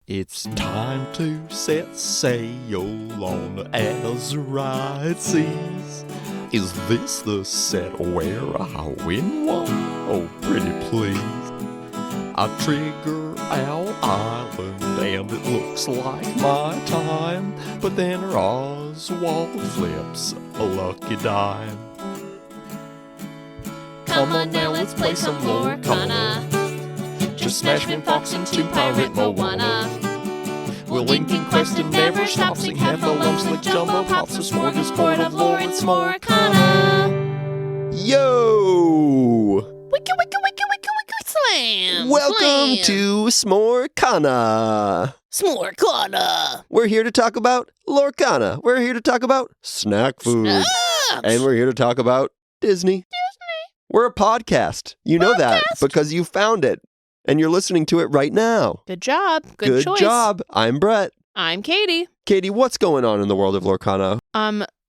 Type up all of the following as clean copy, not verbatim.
It's time to set sail on Azurite seas. Is this the set where I win one? Oh, pretty please. I trigger our island and it looks like my time, but then Oswald flips a lucky dime. Come on now, let's play some Lorcana. Just smash me fox into pirate Moana. We'll link in quest and never stop. Sing heffalumps like jumbo pops. A smorgasbord of lore, it's Lorcana. Yo! Wicka wicka wicka wicka wicka slam! Welcome slam. to S'morecana. S'morecana. We're here to talk about Lorcana. We're here to talk about snack food. Snacks. And we're here to talk about Disney. We're a podcast. You know that because you found it. And you're listening to it right now. Good job. Good choice. Good job. I'm Brett. I'm Katie. Katie, what's going on in the world of Lorcana?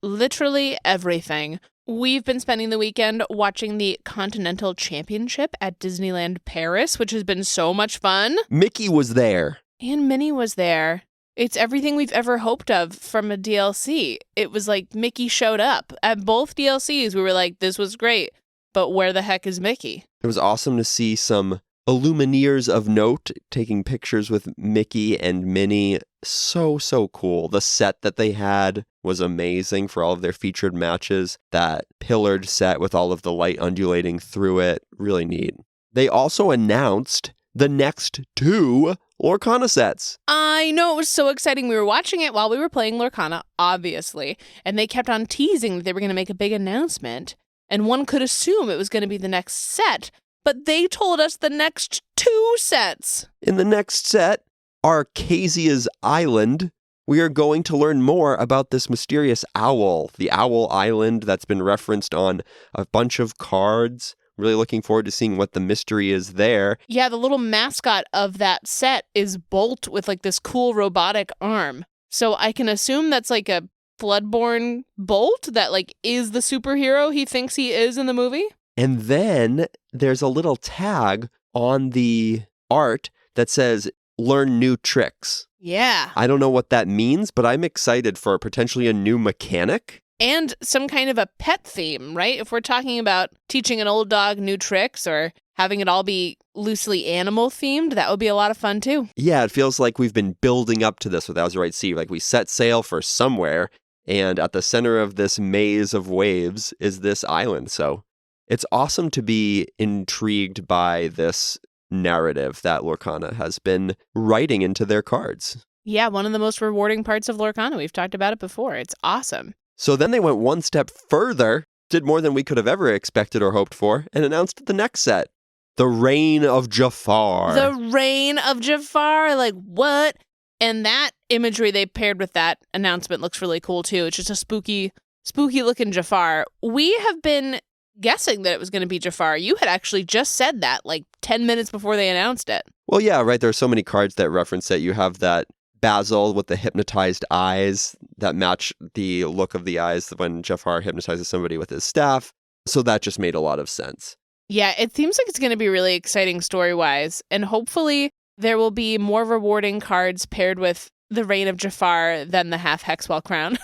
Literally everything. We've been spending the weekend watching the Continental Championship at Disneyland Paris, which has been so much fun. Mickey was there. And Minnie was there. It's everything we've ever hoped of from a DLC. It was like Mickey showed up. At both DLCs, we were like, this was great, but where the heck is Mickey? It was awesome to see some Illumineers of note taking pictures with Mickey and Minnie. So cool. The set that they had was amazing for all of their featured matches. That pillared set with all of the light undulating through it. Really neat. They also announced the next 2 Lorcana sets. I know, it was so exciting. We were watching it while we were playing Lorcana, obviously, and they kept on teasing that they were going to make a big announcement, and one could assume it was going to be the next set. But they told us the next 2 sets. In the next set, Arcasia's Island, we are going to learn more about this mysterious owl, the Owl Island that's been referenced on a bunch of cards. Really looking forward to seeing what the mystery is there. Yeah, the little mascot of that set is Bolt with like this cool robotic arm. So I can assume that's like a Floodborn Bolt that like is the superhero he thinks he is in the movie. And then there's a little tag on the art that says, learn new tricks. Yeah. I don't know what that means, but I'm excited for potentially a new mechanic. And some kind of a pet theme, right? If we're talking about teaching an old dog new tricks or having it all be loosely animal themed, that would be a lot of fun too. Yeah, it feels like we've been building up to this with Azurite Sea. Like we set sail for somewhere, and at the center of this maze of waves is this island. So it's awesome to be intrigued by this narrative that Lorcana has been writing into their cards. Yeah, one of the most rewarding parts of Lorcana. We've talked about it before. It's awesome. So then they went one step further, did more than we could have ever expected or hoped for, and announced the next set, The Reign of Jafar. The Reign of Jafar, like what? And that imagery they paired with that announcement looks really cool too. It's just a spooky looking Jafar. We have been guessing that it was going to be Jafar. You had actually just said that like 10 minutes before they announced it. Well, yeah, right. There are so many cards that reference it. You have that Basil with the hypnotized eyes that match the look of the eyes when Jafar hypnotizes somebody with his staff. So that just made a lot of sense. Yeah, it seems like it's going to be really exciting story-wise. And hopefully there will be more rewarding cards paired with the Reign of Jafar than the half Hexwell crown.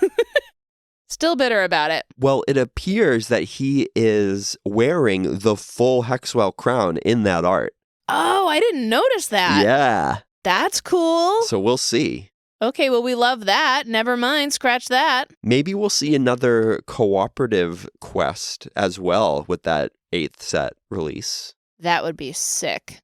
Still bitter about it. Well, it appears that he is wearing the full Hexwell crown in that art. Oh, I didn't notice that. Yeah. That's cool. So we'll see. Okay, well, we love that. Never mind, scratch that. Maybe we'll see another cooperative quest as well with that 8th set release. That would be sick.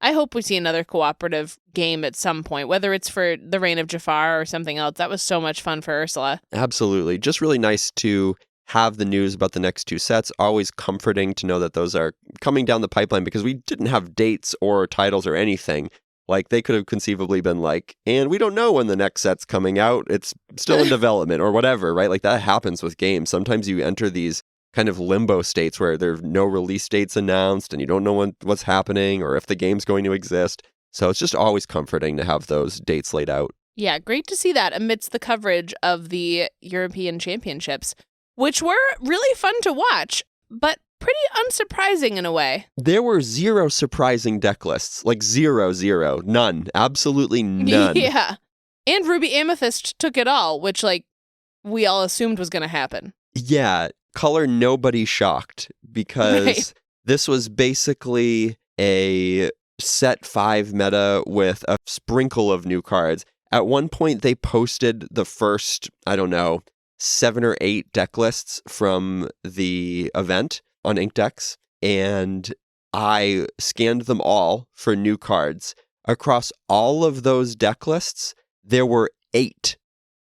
I hope we see another cooperative game at some point, whether it's for the Reign of Jafar or something else. That was so much fun for Ursula. Absolutely. Just really nice to have the news about the next 2 sets. Always comforting to know that those are coming down the pipeline because we didn't have dates or titles or anything. Like they could have conceivably been like, and we don't know when the next set's coming out. It's still in development or whatever, right? Like that happens with games. Sometimes you enter these kind of limbo states where there are no release dates announced and you don't know what's happening or if the game's going to exist. So it's just always comforting to have those dates laid out. Yeah, great to see that amidst the coverage of the European Championships, which were really fun to watch. But pretty unsurprising in a way. There were 0 surprising deck lists. Like 0, 0. None. Absolutely none. Yeah. And Ruby Amethyst took it all, which, like, we all assumed was going to happen. Yeah. Color nobody shocked because Right. this was basically a set 5 meta with a sprinkle of new cards. At one point, they posted the first, 7 or 8 deck lists from the event on Inkdex, and I scanned them all for new cards. Across all of those deck lists, there were 8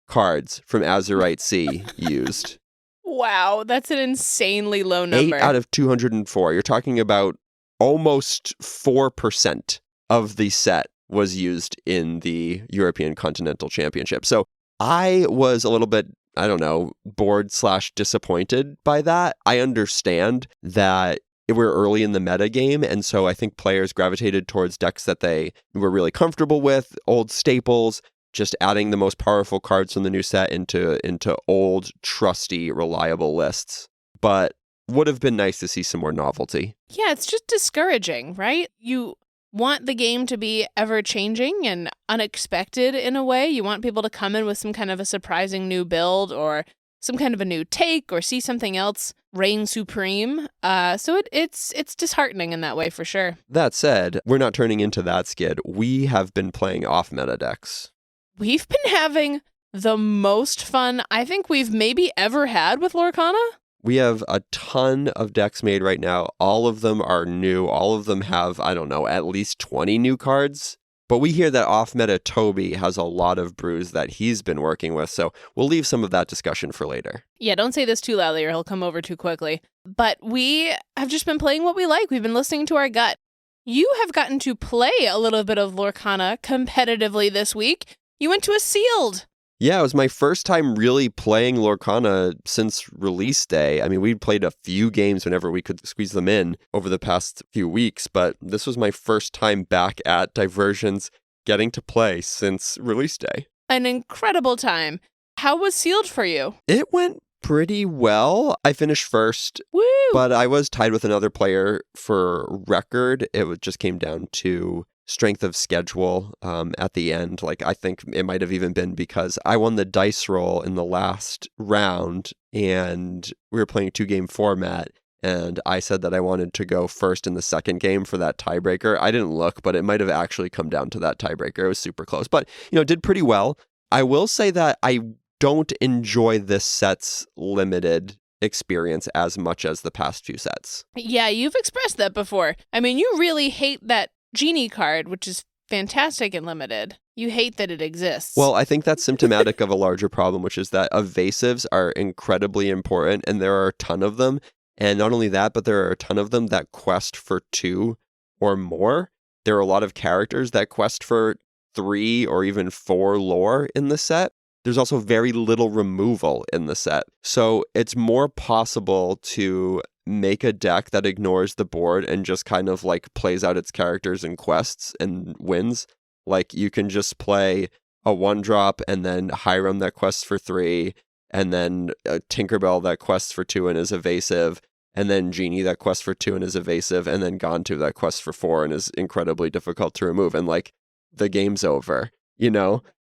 cards from Azurite Sea used. Wow, that's an insanely low number. 8 out of 204. You're talking about almost 4% of the set was used in the European Continental Championship. So I was a little bit, bored/disappointed by that. I understand that we're early in the meta game, and so I think players gravitated towards decks that they were really comfortable with, old staples, just adding the most powerful cards from the new set into old, trusty, reliable lists. But would have been nice to see some more novelty. Yeah, it's just discouraging, right? You want the game to be ever-changing and unexpected in a way. You want people to come in with some kind of a surprising new build or some kind of a new take or see something else reign supreme. So it's disheartening in that way for sure. That said, we're not turning into that skid. We have been playing off-meta decks. We've been having the most fun I think we've maybe ever had with Lorcana. We have a ton of decks made right now. All of them are new. All of them have, at least 20 new cards. But we hear that off-meta Toby has a lot of brews that he's been working with, so we'll leave some of that discussion for later. Yeah, don't say this too loudly or he'll come over too quickly. But we have just been playing what we like. We've been listening to our gut. You have gotten to play a little bit of Lorcana competitively this week. You went to a sealed. Yeah, it was my first time really playing Lorcana since release day. I mean, we'd played a few games whenever we could squeeze them in over the past few weeks, but this was my first time back at Diversions getting to play since release day. An incredible time. How was sealed for you? It went pretty well. I finished first, Woo! but I was tied with another player for record. It just came down to strength of schedule at the end. Like, I think it might have even been because I won the dice roll in the last round and we were playing a 2-game format, and I said that I wanted to go first in the second game for that tiebreaker. I didn't look, but it might have actually come down to that tiebreaker. It was super close, but did pretty well. I will say that I don't enjoy this set's limited experience as much as the past few sets. Yeah, you've expressed that before. I mean, you really hate that Genie card, which is fantastic and limited. You hate that it exists. Well, I think that's symptomatic of a larger problem, which is that evasives are incredibly important, and there are a ton of them. And not only that, but there are a ton of them that quest for 2 or more. There are a lot of characters that quest for 3 or even 4 lore in the set. There's also very little removal in the set. So it's more possible to make a deck that ignores the board and just kind of like plays out its characters and quests and wins. Like, you can just play a 1-drop and then Hiram that quests for 3, and then a Tinkerbell that quests for 2 and is evasive, and then Genie that quests for 2 and is evasive, and then Gontu that quests for 4 and is incredibly difficult to remove, and like, the game's over,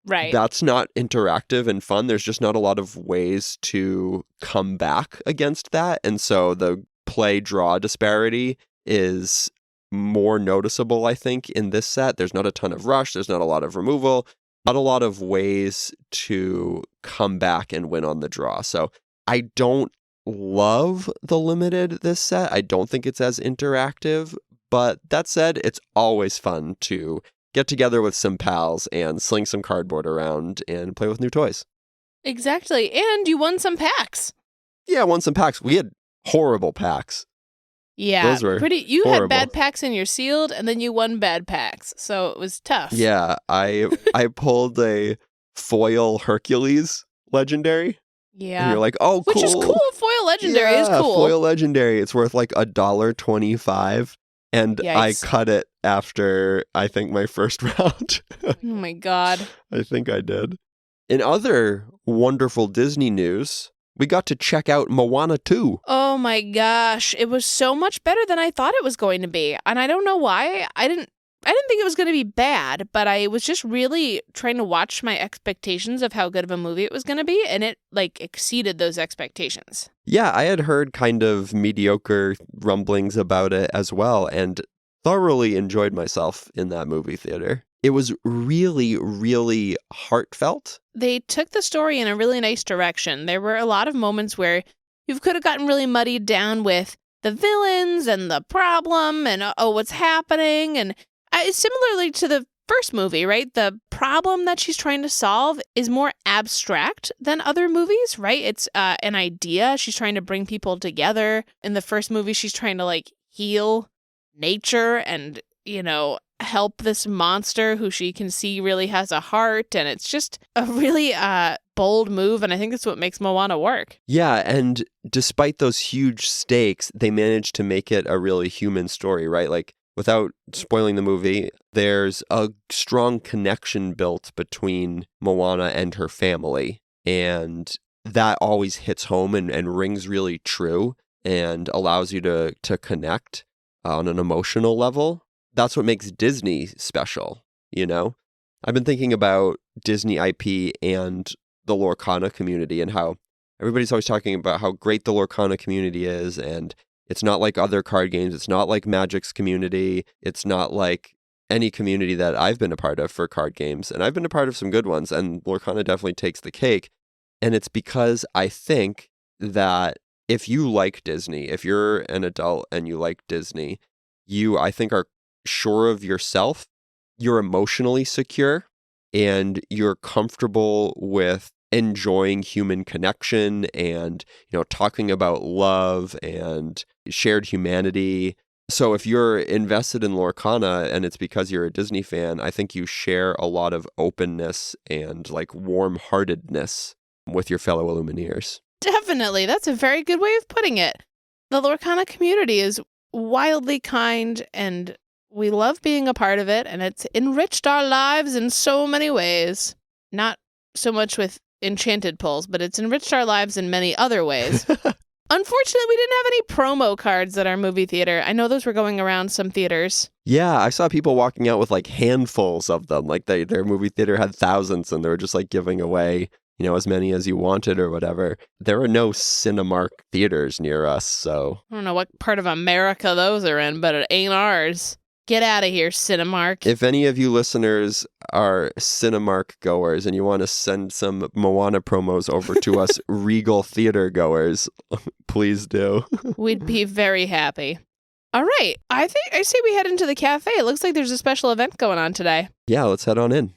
Right. That's not interactive and fun. There's just not a lot of ways to come back against that. And so the play-draw disparity is more noticeable, I think, in this set. There's not a ton of rush. There's not a lot of removal. Not a lot of ways to come back and win on the draw. So I don't love the limited this set. I don't think it's as interactive. But that said, it's always fun to get together with some pals and sling some cardboard around and play with new toys. Exactly. And you won some packs. Yeah, I won some packs. We had horrible packs. Yeah, Those were you horrible. had bad packs in your sealed, and then you won bad packs. So it was tough. Yeah, I pulled a foil Hercules legendary. Yeah. And you're like, oh, cool. Which is cool. Foil legendary is cool. Foil legendary. It's worth like $1.25. And Yikes. I cut it after, I think, my first round. Oh my God. I think I did. In other wonderful Disney news, we got to check out Moana 2. Oh my gosh, it was so much better than I thought it was going to be. And I don't know why. I didn't think it was going to be bad, but I was just really trying to watch my expectations of how good of a movie it was going to be, and it exceeded those expectations. Yeah, I had heard kind of mediocre rumblings about it as well, and thoroughly enjoyed myself in that movie theater. It was really, really heartfelt. They took the story in a really nice direction. There were a lot of moments where you could have gotten really muddied down with the villains and the problem and, what's happening. And similarly to the first movie, right? The problem that she's trying to solve is more abstract than other movies, right? It's an idea. She's trying to bring people together. In the first movie, she's trying to heal nature and, help this monster who she can see really has a heart. And it's just a really bold move. And I think that's what makes Moana work. Yeah. And despite those huge stakes, they managed to make it a really human story, right? Without spoiling the movie, there's a strong connection built between Moana and her family. And that always hits home and rings really true and allows you to connect on an emotional level. That's what makes Disney special, I've been thinking about Disney IP and the Lorcana community and how everybody's always talking about how great the Lorcana community is, and it's not like other card games. It's not like Magic's community. It's not like any community that I've been a part of for card games, and I've been a part of some good ones, and Lorcana definitely takes the cake. And it's because I think that if you like Disney, if you're an adult and you like Disney, you, I think, are sure of yourself, you're emotionally secure, and you're comfortable with enjoying human connection and, talking about love and shared humanity. So if you're invested in Lorcana and it's because you're a Disney fan, I think you share a lot of openness and warm-heartedness with your fellow Illumineers. Definitely. That's a very good way of putting it. The Lorcana community is wildly kind, and we love being a part of it, and it's enriched our lives in so many ways. Not so much with enchanted pulls, but it's enriched our lives in many other ways. Unfortunately, we didn't have any promo cards at our movie theater. I know those were going around some theaters. Yeah, I saw people walking out with handfuls of them. Their movie theater had thousands, and they were just giving away, as many as you wanted or whatever. There are no Cinemark theaters near us, so I don't know what part of America those are in, but it ain't ours. Get out of here, Cinemark. If any of you listeners are Cinemark goers and you want to send some Moana promos over to us Regal theater goers, please do. We'd be very happy. All right. I say we head into the cafe. It looks like there's a special event going on today. Yeah, let's head on in.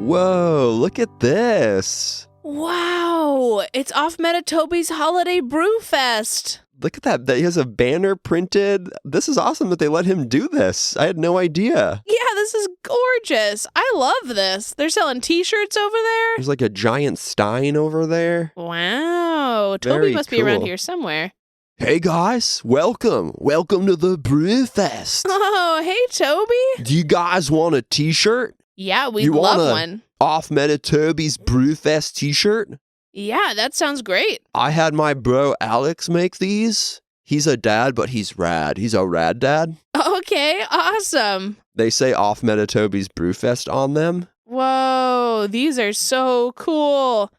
Whoa, look at this. Wow, it's off Meta Toby's Holiday Brewfest. Look at that. He has a banner printed. This is awesome that they let him do this. I had no idea. Yeah, this is gorgeous. I love this. They're selling t-shirts over there. There's a giant stein over there. Wow, Toby must be around here somewhere. Hey guys, welcome. Welcome to the Brewfest. Oh, hey Toby. Do you guys want a t-shirt? Yeah, we'd love one. Off Meta Toby's Brewfest t-shirt? Yeah, that sounds great. I had my bro Alex make these. He's a dad, but he's rad. He's a rad dad. Okay, awesome. They say Off Meta Toby's Brewfest on them. Whoa, these are so cool.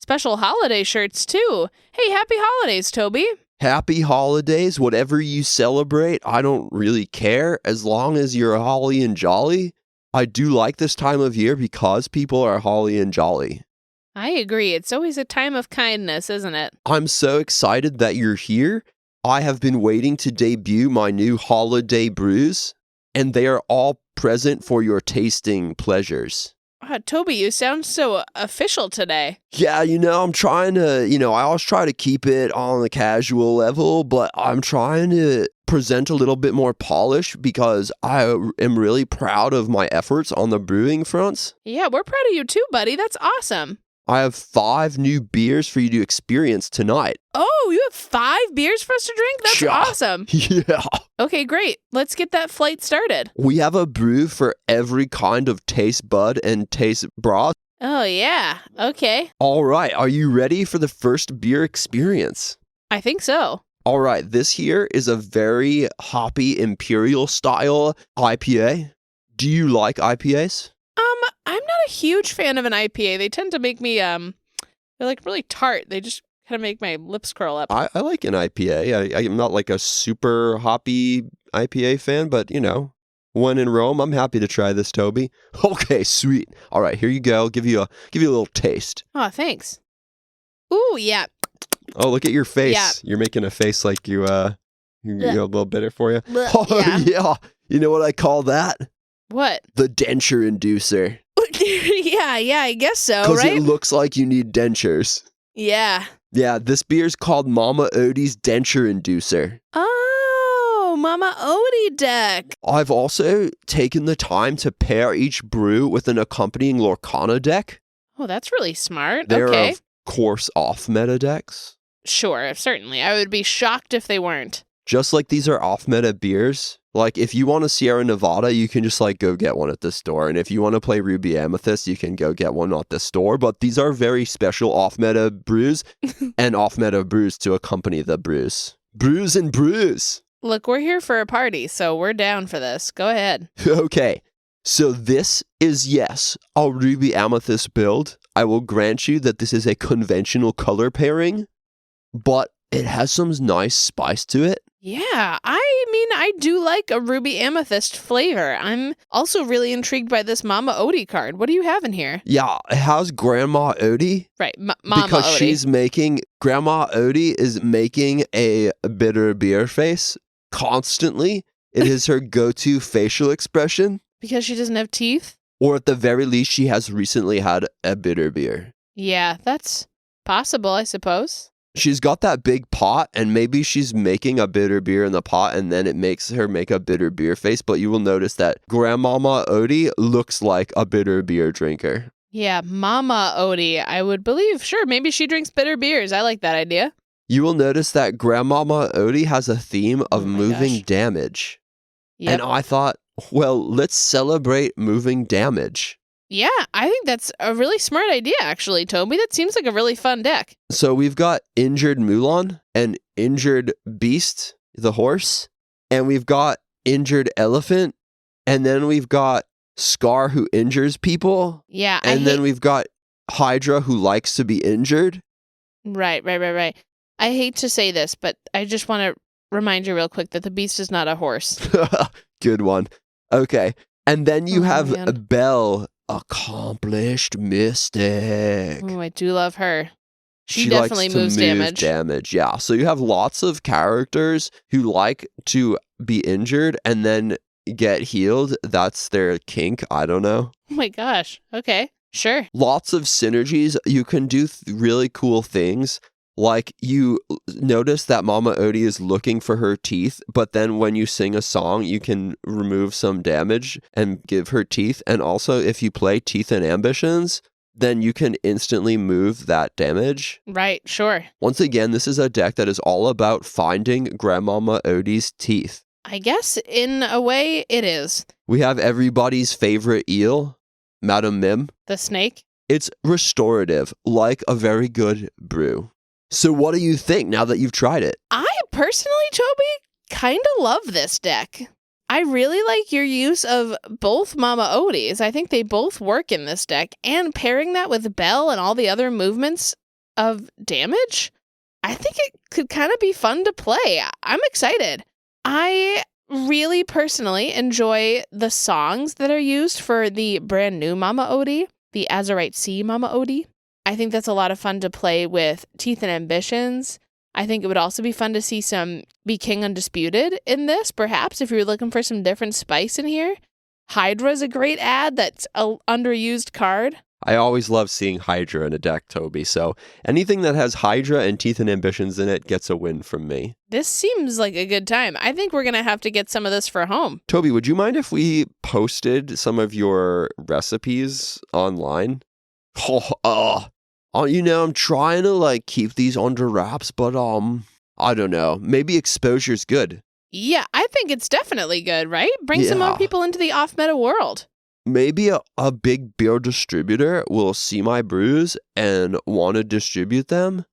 Special holiday shirts, too. Hey, happy holidays, Toby. Happy holidays, whatever you celebrate. I don't really care as long as you're holly and jolly. I do like this time of year because people are holly and jolly. I agree. It's always a time of kindness, isn't it? I'm so excited that you're here. I have been waiting to debut my new Holiday Brews, and they are all present for your tasting pleasures. Toby, you sound so official today. Yeah, I'm trying to, I always try to keep it on the casual level, but I'm trying to present a little bit more polish because I am really proud of my efforts on the brewing fronts. Yeah, we're proud of you too, buddy. That's awesome. I have 5 new beers for you to experience tonight. Oh, you have 5 beers for us to drink? That's awesome. Yeah. Okay, great. Let's get that flight started. We have a brew for every kind of taste bud and taste broth. Oh, yeah. Okay. All right. Are you ready for the first beer experience? I think so. All right. This here is a very hoppy imperial style IPA. Do you like IPAs? I'm not a huge fan of an IPA. They tend to make me, they're like really tart. They just kind of make my lips curl up. I like an IPA. I'm not like a super hoppy IPA fan, but you know, when in Rome, I'm happy to try this, Toby. Okay, sweet. All right, here you go. Give you a little taste. Oh, thanks. Ooh, yeah. Oh, look at your face. Yeah. You're making a face like you're a little bitter for you. Blech, Oh, yeah. You know what I call that? What? The denture inducer. yeah, I guess so, Because right? it looks like you need dentures. Yeah. Yeah, this beer's called Mama Odie's Denture Inducer. Oh, Mama Odie deck. I've also taken the time to pair each brew with an accompanying Lorcana deck. Oh, that's really smart. They're, okay. of course, off-meta decks. Sure, certainly. I would be shocked if they weren't. Just like these are off-meta beers, like if you want a Sierra Nevada, you can just like go get one at the store. And if you want to play Ruby Amethyst, you can go get one at the store. But these are very special off-meta brews and off-meta brews to accompany the brews. Brews and brews. Look, we're here for a party, so we're down for this. Go ahead. Okay, so this is, yes, a Ruby Amethyst build. I will grant you that this is a conventional color pairing, but it has some nice spice to it. Yeah, I mean, I do like a Ruby Amethyst flavor. I'm also really intrigued by this Mama Odie card. What do you have in here? Yeah, it has Grandma Odie. Right, Mama because Odie. Grandma Odie is making a bitter beer face constantly. It is her go-to facial expression. Because she doesn't have teeth? Or at the very least, she has recently had a bitter beer. Yeah, that's possible, I suppose. She's got that big pot, and maybe she's making a bitter beer in the pot, and then it makes her make a bitter beer face. But you will notice that Grandmama Odie looks like a bitter beer drinker. Yeah, Mama Odie, I would believe. Sure, maybe she drinks bitter beers. I like that idea. You will notice that Grandmama Odie has a theme of moving damage. Yep. And I thought, well, let's celebrate moving damage. Yeah, I think that's a really smart idea, actually, Toby. That seems like a really fun deck. So we've got Injured Mulan and Injured Beast, the horse, and we've got Injured Elephant, and then we've got Scar who injures people. Yeah, and then we've got Hydra who likes to be injured. Right. I hate to say this, but I just want to remind you real quick that the beast is not a horse. Good one. Okay. And then you have man. Belle, accomplished mystic. Oh, I do love her. She likes definitely to moves move damage. Yeah. So you have lots of characters who like to be injured and then get healed. That's their kink. I don't know. Oh my gosh. Okay. Sure. Lots of synergies. You can do really cool things. Like you notice that Mama Odie is looking for her teeth, but then when you sing a song, you can remove some damage and give her teeth. And also if you play Teeth and Ambitions, then you can instantly move that damage. Right, sure. Once again, this is a deck that is all about finding Grandmama Odie's teeth. I guess in a way it is. We have everybody's favorite eel, Madam Mim. The snake? It's restorative, like a very good brew. So what do you think now that you've tried it? I personally, Toby, kind of love this deck. I really like your use of both Mama Odies. I think they both work in this deck. And pairing that with Belle and all the other movements of damage, I think it could kind of be fun to play. I'm excited. I really personally enjoy the songs that are used for the brand new Mama Odie, the Azurite Sea Mama Odie. I think that's a lot of fun to play with Teeth and Ambitions. I think it would also be fun to see some Be King Undisputed in this, perhaps, if you're looking for some different spice in here. Hydra's a great ad that's an underused card. I always love seeing Hydra in a deck, Toby, so anything that has Hydra and Teeth and Ambitions in it gets a win from me. This seems like a good time. I think we're going to have to get some of this for home. Toby, would you mind if we posted some of your recipes online? I'm trying to like keep these under wraps, but I don't know. Maybe exposure's good. Yeah, I think it's definitely good, right? Bring some more Yeah. people into the off-meta world. Maybe a big beer distributor will see my brews and want to distribute them,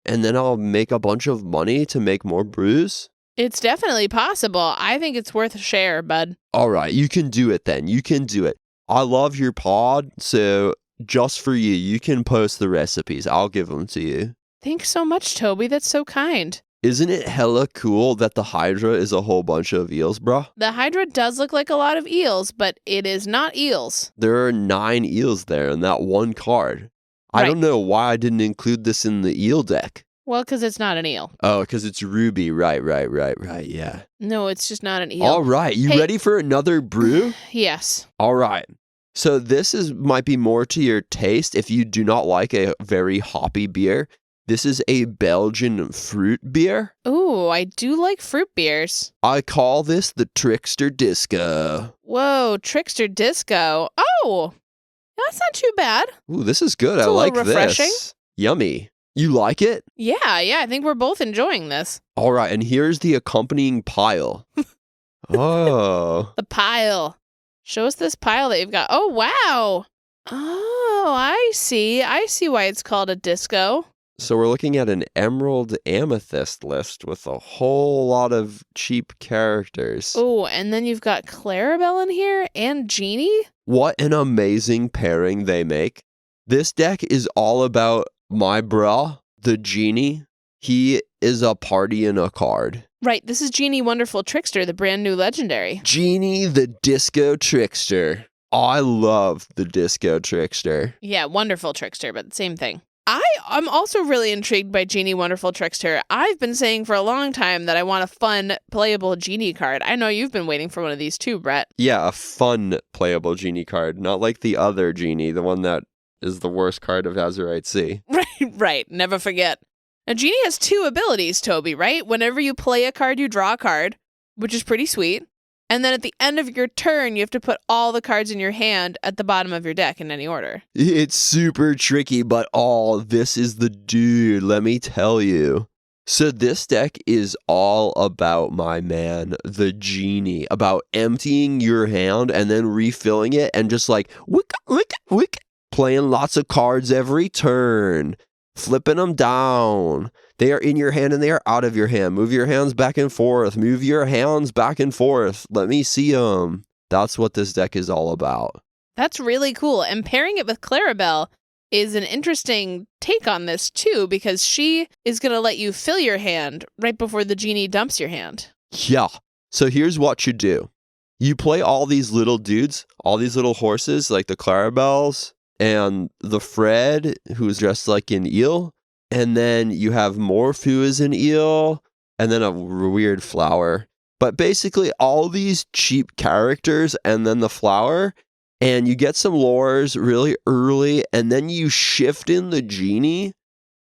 and then I'll make a bunch of money to make more brews. It's definitely possible. I think it's worth a share, bud. All right, you can do it then. You can do it. I love your pod, so just for you, you can post the recipes. I'll give them to you. Thanks so much, Toby. That's so kind. Isn't it hella cool that the Hydra is a whole bunch of eels, bruh? The Hydra does look like a lot of eels, but it is not eels. There are 9 eels there in that one card. I don't know why I didn't include this in the eel deck. Well, because it's not an eel. Oh, because it's ruby. Right, yeah. No, it's just not an eel. All right, you ready for another brew? Yes. All right. So this might be more to your taste if you do not like a very hoppy beer. This is a Belgian fruit beer. Ooh, I do like fruit beers. I call this the Trickster Disco. Whoa, Trickster Disco. Oh, that's not too bad. Ooh, this is good. It's I a like little refreshing. this. Yummy. You like it? Yeah, I think we're both enjoying this. All right, and here's the accompanying pile. Oh. The pile. Show us this pile that you've got. Oh, wow. Oh, I see. I see why it's called a disco. So we're looking at an emerald amethyst list with a whole lot of cheap characters. Oh, and then you've got Clarabelle in here and Genie. What an amazing pairing they make. This deck is all about my bra, the Genie. He is a party in a card. Right, this is Genie Wonderful Trickster, the brand new legendary. Genie the Disco Trickster. I love the Disco Trickster. Yeah, Wonderful Trickster, but same thing. I'm also really intrigued by Genie Wonderful Trickster. I've been saying for a long time that I want a fun, playable Genie card. I know you've been waiting for one of these too, Brett. Yeah, a fun, playable Genie card. Not like the other Genie, the one that is the worst card of Azurite Sea. Right. Never forget. Now, Genie has 2 abilities, Toby, right? Whenever you play a card, you draw a card, which is pretty sweet. And then at the end of your turn, you have to put all the cards in your hand at the bottom of your deck in any order. It's super tricky, but this is the dude, let me tell you. So this deck is all about my man, the Genie, about emptying your hand and then refilling it and just like, wick, wick, wick, playing lots of cards every turn, flipping them down. They are in your hand and they are out of your hand. Move your hands back and forth. Move your hands back and forth. Let me see them. That's what this deck is all about. That's really cool. And pairing it with Clarabelle is an interesting take on this too, because she is going to let you fill your hand right before the Genie dumps your hand. Yeah. So here's what you do. You play all these little dudes, all these little horses, like the Clarabelles and the Fred, who's dressed like an eel. And then you have Morph, who is an eel, and then a weird flower. But basically all these cheap characters and then the flower, and you get some lures really early, and then you shift in the Genie,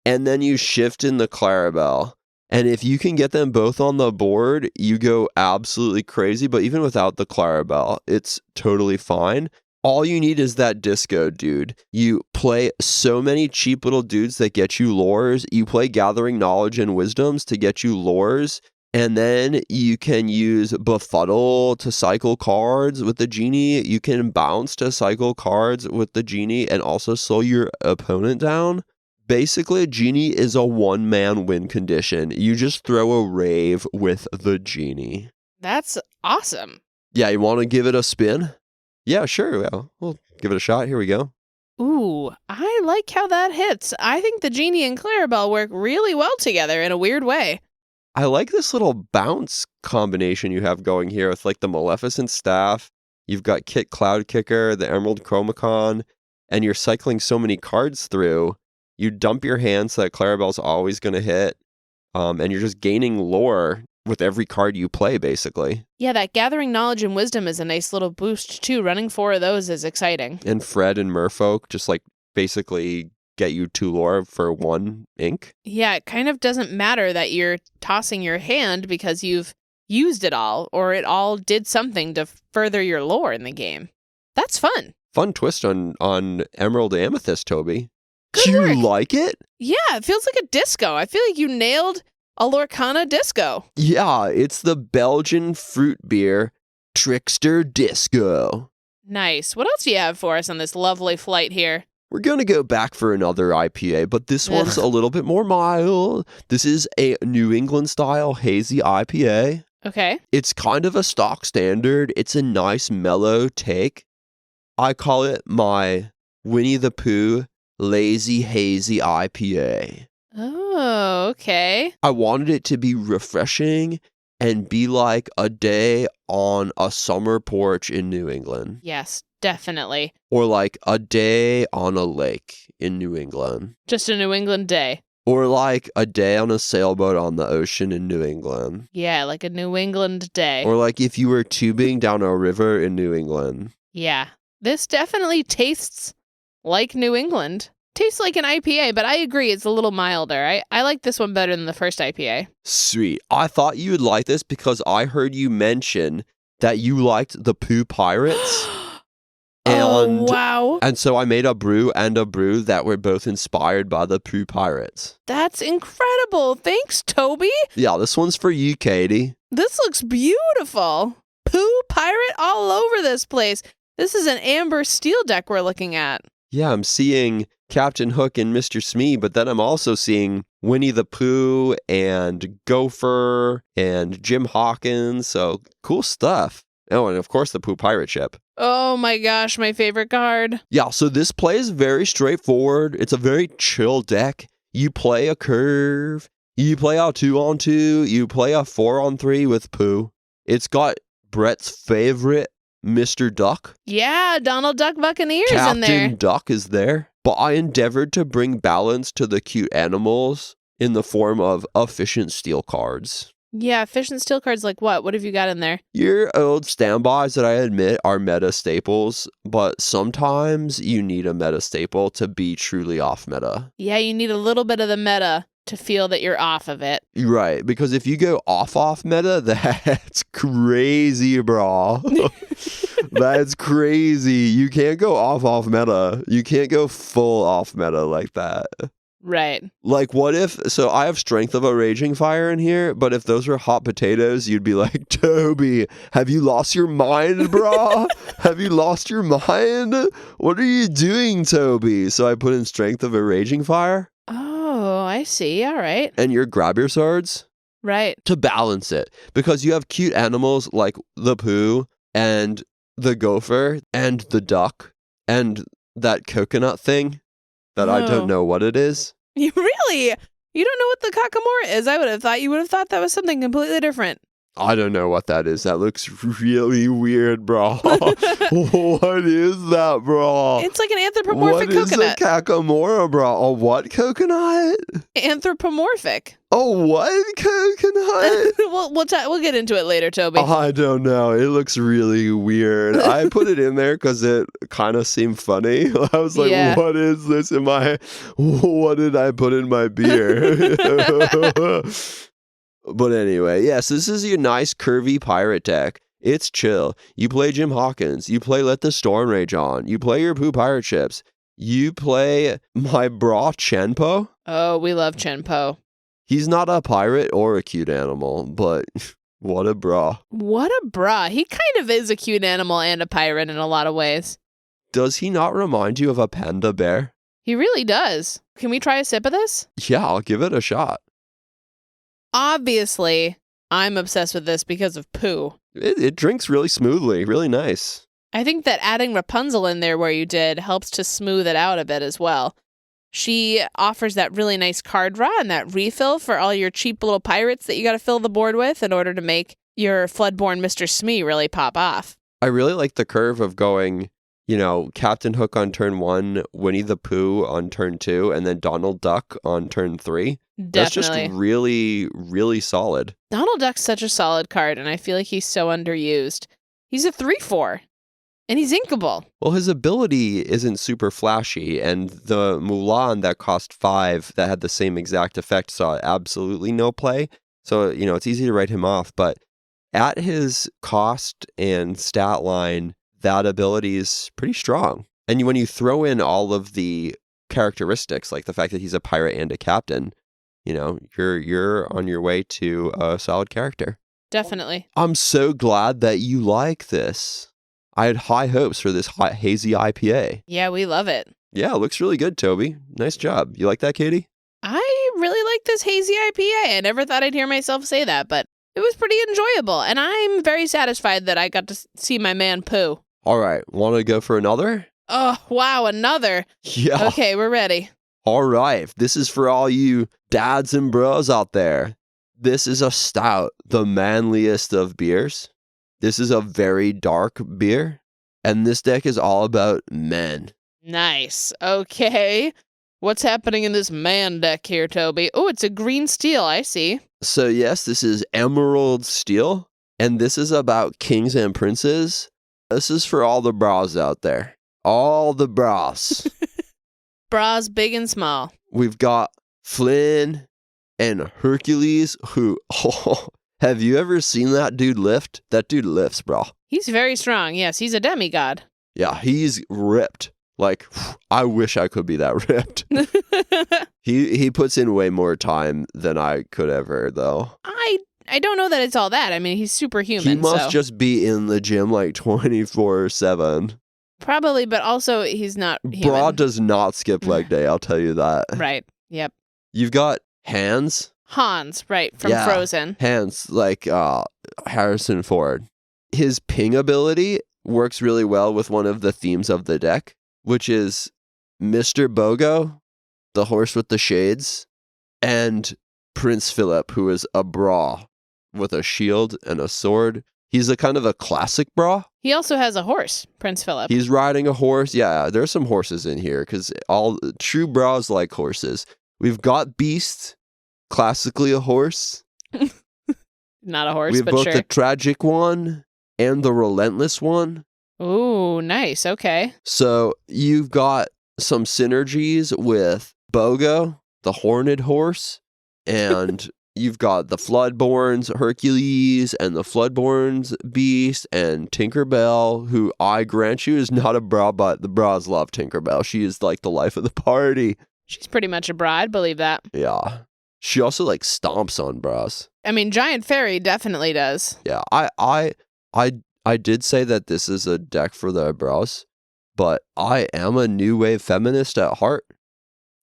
and then you shift in the Clarabelle. And if you can get them both on the board, you go absolutely crazy. But even without the Clarabelle, it's totally fine. All you need is that disco dude. You play so many cheap little dudes that get you lures. You play Gathering Knowledge and Wisdoms to get you lures. And then you can use Befuddle to cycle cards with the Genie. You can bounce to cycle cards with the Genie and also slow your opponent down. Basically, Genie is a one-man win condition. You just throw a rave with the Genie. That's awesome. Yeah, you want to give it a spin? Yeah, sure. Well, we'll give it a shot. Here we go. Ooh, I like how that hits. I think the Genie and Clarabelle work really well together in a weird way. I like this little bounce combination you have going here with like the Maleficent Staff. You've got Kit Cloud Kicker, the Emerald Chromacon, and you're cycling so many cards through. You dump your hand so that Clarabelle's always going to hit, and you're just gaining lore with every card you play, basically. Yeah, that Gathering Knowledge and Wisdom is a nice little boost, too. Running 4 of those is exciting. And Fred and Merfolk just, like, basically get you 2 lore for 1 ink. Yeah, it kind of doesn't matter that you're tossing your hand because you've used it all, or it all did something to further your lore in the game. That's fun. Fun twist on Emerald Amethyst, Toby. Good You work. like it? Yeah, it feels like a disco. I feel like you nailed a Lorcana disco. Yeah, it's the Belgian fruit beer Trickster Disco. Nice. What else do you have for us on this lovely flight here? We're going to go back for another IPA, but this one's a little bit more mild. This is a New England style hazy IPA. Okay. It's kind of a stock standard. It's a nice mellow take. I call it my Winnie the Pooh Lazy Hazy IPA. Oh, okay. I wanted it to be refreshing and be like a day on a summer porch in New England. Yes, definitely. Or like a day on a lake in New England. Just a New England day. Or like a day on a sailboat on the ocean in New England. Yeah, like a New England day. Or like if you were tubing down a river in New England. Yeah. This definitely tastes like New England. Tastes like an IPA, but I agree it's a little milder. I like this one better than the first IPA. Sweet. I thought you would like this because I heard you mention that you liked the Pooh Pirates. Oh, wow. And so I made a brew that were both inspired by the Pooh Pirates. That's incredible. Thanks, Toby. Yeah, this one's for you, Katie. This looks beautiful. Pooh pirate all over this place. This is an amber steel deck we're looking at. Yeah, I'm seeing Captain Hook and Mr. Smee, but then I'm also seeing Winnie the Pooh and Gopher and Jim Hawkins. So cool stuff. Oh, and of course the Pooh Pirate ship. Oh my gosh, my favorite card. Yeah, so this play is very straightforward. It's a very chill deck. You play a curve. You play a 2-on-2. You play a 4-on-3 with Pooh. It's got Brett's favorite, Mr. Duck. Yeah, Donald Duck Buccaneers in there. Captain Duck is there. But I endeavored to bring balance to the cute animals in the form of efficient steel cards. Yeah, fish and steel cards like what? What have you got in there? Your old standbys that I admit are meta staples, but sometimes you need a meta staple to be truly off meta. Yeah, you need a little bit of the meta to feel that you're off of it. Right, because if you go off meta, that's crazy, bro. That's crazy. You can't go off meta. You can't go full off meta like that. Right. Like, what if, so I have Strength of a Raging Fire in here, but if those were hot potatoes, you'd be like, Toby, have you lost your mind, brah? Have you lost your mind? What are you doing, Toby? So I put in Strength of a Raging Fire. Oh, I see. All right. And your Grab Your Swords. Right. To balance it. Because you have cute animals like the Pooh and the Gopher and the Duck and that coconut thing that I don't know what it is. You really? You don't know what the kakamora is? I would have thought you would have thought that was something completely different. I don't know what that is. That looks really weird, bro. What is that, bro? It's like an anthropomorphic coconut. What is a kakamora, bro? A what coconut? Anthropomorphic. A what coconut? We'll get into it later, Toby. I don't know. It looks really weird. I put it in there because it kind of seemed funny. I was like, Yeah. What is this in my... What did I put in my beer? But anyway, yes, this is your nice curvy pirate deck. It's chill. You play Jim Hawkins. You play Let the Storm Rage On. You play your Pooh pirate ships. You play my bra Chenpo. Oh, we love Chenpo. He's not a pirate or a cute animal, but what a bra. What a bra. He kind of is a cute animal and a pirate in a lot of ways. Does he not remind you of a panda bear? He really does. Can we try a sip of this? Yeah, I'll give it a shot. Obviously, I'm obsessed with this because of Pooh. It drinks really smoothly, really nice. I think that adding Rapunzel in there where you did helps to smooth it out a bit as well. She offers that really nice card draw and that refill for all your cheap little pirates that you got to fill the board with in order to make your Floodborn Mr. Smee really pop off. I really like the curve of going, Captain Hook on turn 1, Winnie the Pooh on turn 2, and then Donald Duck on turn 3. Definitely. That's just really, really solid. Donald Duck's such a solid card, and I feel like he's so underused. He's a 3/4, and he's inkable. Well, his ability isn't super flashy, and the Mulan that cost 5 that had the same exact effect saw absolutely no play. So, it's easy to write him off, but at his cost and stat line, that ability is pretty strong. And when you throw in all of the characteristics, like the fact that he's a pirate and a captain, you're on your way to a solid character. Definitely. I'm so glad that you like this. I had high hopes for this hot, hazy IPA. Yeah, we love it. Yeah, it looks really good, Toby. Nice job. You like that, Katie? I really like this hazy IPA. I never thought I'd hear myself say that, but it was pretty enjoyable. And I'm very satisfied that I got to see my man poo. All right. Want to go for another? Oh, wow. Another. Yeah. Okay, we're ready. All right. This is for all you dads and bros out there. This is a stout, the manliest of beers. This is a very dark beer. And this deck is all about men. Nice. Okay. What's happening in this man deck here, Toby? Oh, it's a green steel. I see. So yes, this is Emerald Steel. And this is about kings and princes. This is for all the bras out there. All the bras. Bras big and small. We've got Flynn and Hercules, who, have you ever seen that dude lift? That dude lifts, bro. He's very strong. Yes, he's a demigod. Yeah, he's ripped. Like, I wish I could be that ripped. He puts in way more time than I could ever, though. I don't know that it's all that. I mean, he's superhuman. He must just be in the gym like 24/7. Probably, but also he's not human. Bra does not skip leg day, I'll tell you that. Right. Yep. You've got Hans. Hans, right, from Frozen. Hans, like Harrison Ford. His ping ability works really well with one of the themes of the deck, which is Mr. Bogo, the horse with the shades, and Prince Philip, who is a bra with a shield and a sword. He's a kind of a classic bra. He also has a horse, Prince Philip. He's riding a horse. Yeah, there's some horses in here because all true bras like horses. We've got Beast, classically a horse. Not a horse, We've but both sure. the tragic one and the relentless one. Ooh, nice. Okay. So you've got some synergies with Bogo, the horned horse, and you've got the Floodborns Hercules and the Floodborns Beast and Tinkerbell, who I grant you is not a bra, but the bras love Tinkerbell. She is like the life of the party. She's pretty much a bra. I'd believe that. Yeah. She also like stomps on bras. I mean, Giant Fairy definitely does. Yeah. I did say that this is a deck for the bras, but I am a new wave feminist at heart.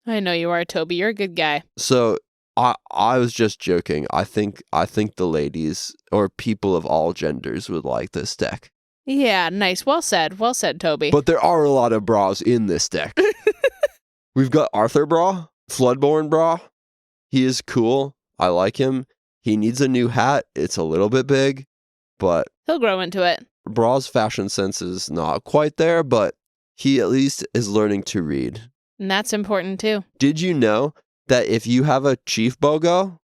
I know you are, Toby. You're a good guy. So I was just joking. I think the ladies or people of all genders would like this deck. Yeah, nice. Well said. Well said, Toby. But there are a lot of bras in this deck. We've got Arthur Bra, Floodborn Bra. He is cool. I like him. He needs a new hat. It's a little bit big, but he'll grow into it. Bra's fashion sense is not quite there, but he at least is learning to read. And that's important too. Did you know that if you have a Chief Bogo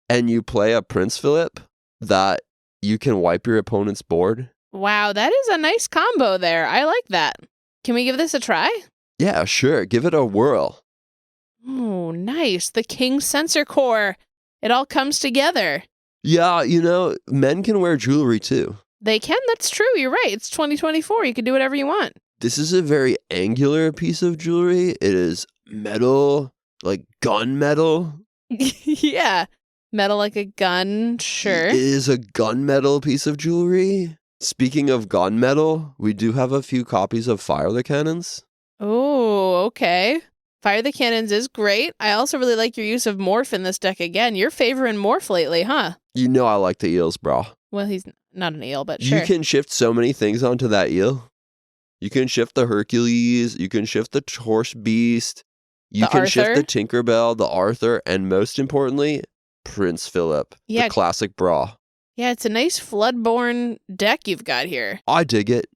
and you play a Prince Philip, that you can wipe your opponent's board? Wow, that is a nice combo there. I like that. Can we give this a try? Yeah, sure. Give it a whirl. Oh, nice. The King Sensor Core. It all comes together. Yeah, men can wear jewelry too. They can. That's true. You're right. It's 2024. You can do whatever you want. This is a very angular piece of jewelry. It is metal, like gun metal. Yeah. Metal like a gun. Sure. It is a gunmetal piece of jewelry. Speaking of gunmetal, we do have a few copies of Fire the Cannons. Oh, okay. Fire the Cannons is great. I also really like your use of Morph in this deck again. You're favoring Morph lately, huh? You know I like the eels, bro. Well, he's not an eel, but sure. You can shift so many things onto that eel. You can shift the Hercules. You can shift the Horse Beast. You can shift the Tinkerbell, the Arthur, and most importantly, Prince Philip, the classic bra. Yeah, it's a nice Floodborn deck you've got here. I dig it.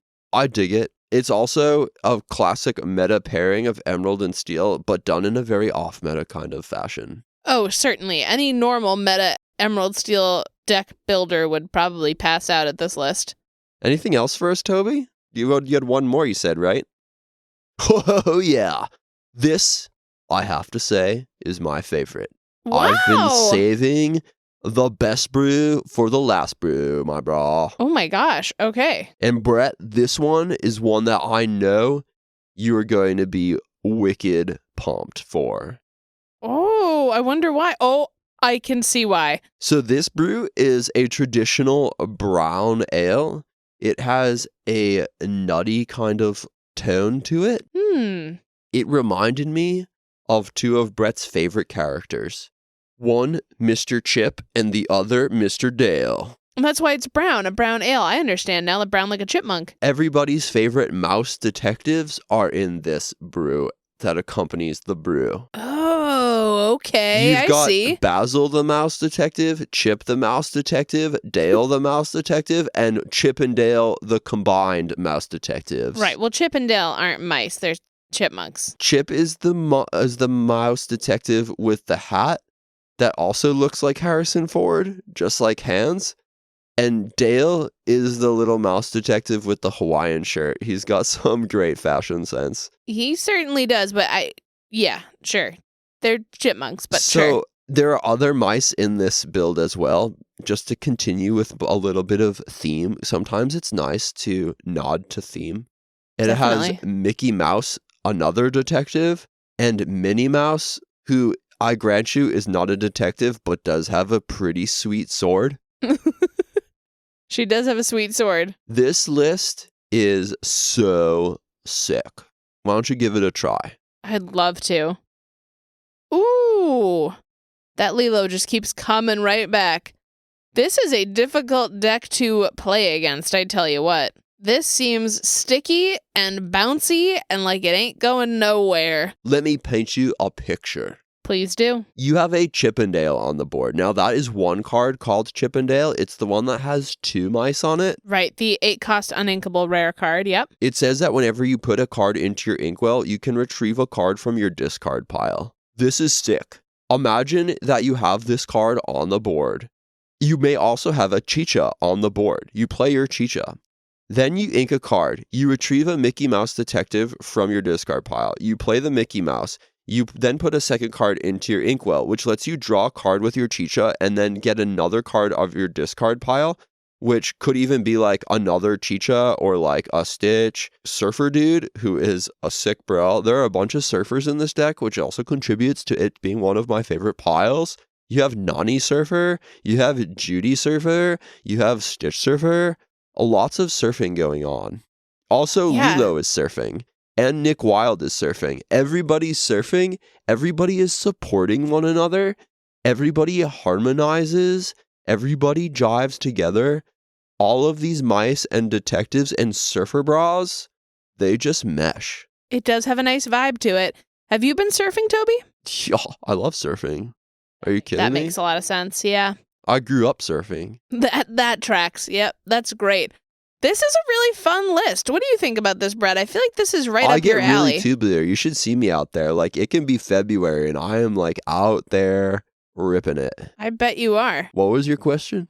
It's also a classic meta pairing of Emerald and Steel, but done in a very off-meta kind of fashion. Oh, certainly. Any normal meta Emerald Steel deck builder would probably pass out at this list. Anything else for us, Toby? You had one more, you said, right? Oh, yeah. This, I have to say, is my favorite. Wow. I've been saving the best brew for the last brew, my bra. Oh my gosh. Okay. And Brett, this one is one that I know you are going to be wicked pumped for. Oh, I wonder why. Oh, I can see why. So this brew is a traditional brown ale. It has a nutty kind of tone to it. It reminded me of two of Brett's favorite characters. One, Mr. Chip, and the other, Mr. Dale. And that's why it's brown, a brown ale. I understand now, the brown like a chipmunk. Everybody's favorite mouse detectives are in this brew that accompanies the brew. Oh, okay. You've got I see. Basil the mouse detective, Chip the mouse detective, Dale the mouse detective, and Chip and Dale the combined mouse detectives. Right. Well, Chip and Dale aren't mice. They're chipmunks. Chip is the mouse detective with the hat that also looks like Harrison Ford, just like Hans. And Dale is the little mouse detective with the Hawaiian shirt. He's got some great fashion sense. He certainly does, but yeah, sure. They're chipmunks, but so, sure. There are other mice in this build as well. Just to continue with a little bit of theme, sometimes it's nice to nod to theme. And Definitely. It has Mickey Mouse, another detective, and Minnie Mouse, who I grant you is not a detective, but does have a pretty sweet sword. She does have a sweet sword. This list is so sick. Why don't you give it a try? I'd love to. Ooh, that Lilo just keeps coming right back. This is a difficult deck to play against, I tell you what. This seems sticky and bouncy and like it ain't going nowhere. Let me paint you a picture. Please do. You have a Chippendale on the board. Now, that is one card called Chippendale. It's the one that has 2 mice on it. Right, the 8-cost uninkable rare card, yep. It says that whenever you put a card into your inkwell, you can retrieve a card from your discard pile. This is sick. Imagine that you have this card on the board. You may also have a Chicha on the board. You play your Chicha. Then you ink a card. You retrieve a Mickey Mouse detective from your discard pile. You play the Mickey Mouse. You then put a second card into your inkwell, which lets you draw a card with your Chicha and then get another card of your discard pile, which could even be like another Chicha or like a Stitch. Surfer Dude, who is a sick bro. There are a bunch of surfers in this deck, which also contributes to it being one of my favorite piles. You have Nani Surfer, you have Judy Surfer, you have Stitch Surfer. Lots of surfing going on. Also, Yeah. Lilo is surfing. And Nick Wilde is surfing. Everybody's surfing. Everybody is supporting one another. Everybody harmonizes. Everybody jives together. All of these mice and detectives and surfer bras, they just mesh. It does have a nice vibe to it. Have you been surfing, Toby? Yeah, I love surfing. Are you kidding That me? makes a lot of sense, yeah. I grew up surfing. That tracks. Yep, that's great. This is a really fun list. What do you think about this, Brett? I feel like this is right I up your get alley. really tubular. You should see me out there. Like, it can be February and I am like out there ripping it. I bet you are. What was your question?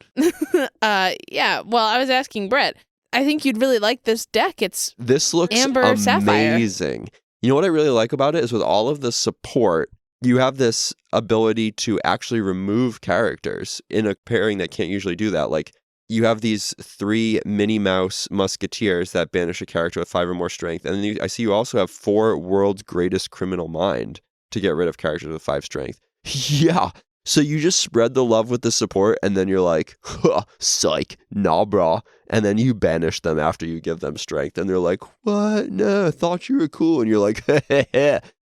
Yeah. Well, I was asking Brett. I think you'd really like this deck. This looks Amber Sapphire. amazing. You know what I really like about it is with all of the support, you have this ability to actually remove characters in a pairing that can't usually do that. Like, you have these 3 Minnie Mouse Musketeers that banish a character with 5 or more strength. And then I see you also have 4 World's Greatest Criminal Mind to get rid of characters with 5 strength. Yeah. So you just spread the love with the support and then you're like, huh, psych, nah, brah. And then you banish them after you give them strength. And they're like, what? No, I thought you were cool. And you're like,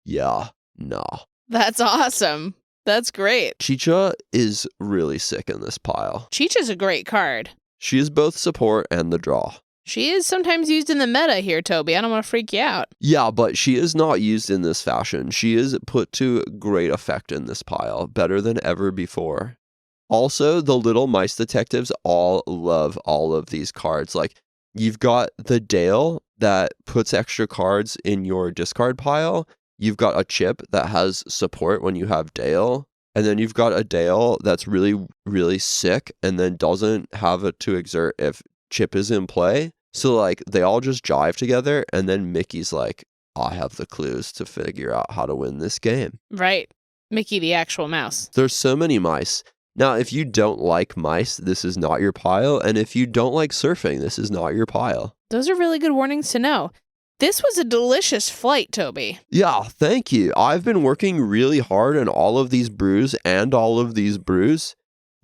yeah, nah. That's awesome. That's great. Chicha is really sick in this pile. Chicha's a great card. She is both support and the draw. She is sometimes used in the meta here, Toby. I don't want to freak you out. Yeah, but she is not used in this fashion. She is put to great effect in this pile, better than ever before. Also, the little mice detectives all love all of these cards. Like, you've got the Dale that puts extra cards in your discard pile. You've got a Chip that has support when you have Dale. And then you've got a Dale that's really, really sick and then doesn't have it to exert if Chip is in play. So, like, they all just jive together. And then Mickey's like, I have the clues to figure out how to win this game. Right. Mickey the actual mouse. There's so many mice. Now, if you don't like mice, this is not your pile. And if you don't like surfing, this is not your pile. Those are really good warnings to know. This was a delicious flight, Toby. Yeah, thank you. I've been working really hard on all of these brews,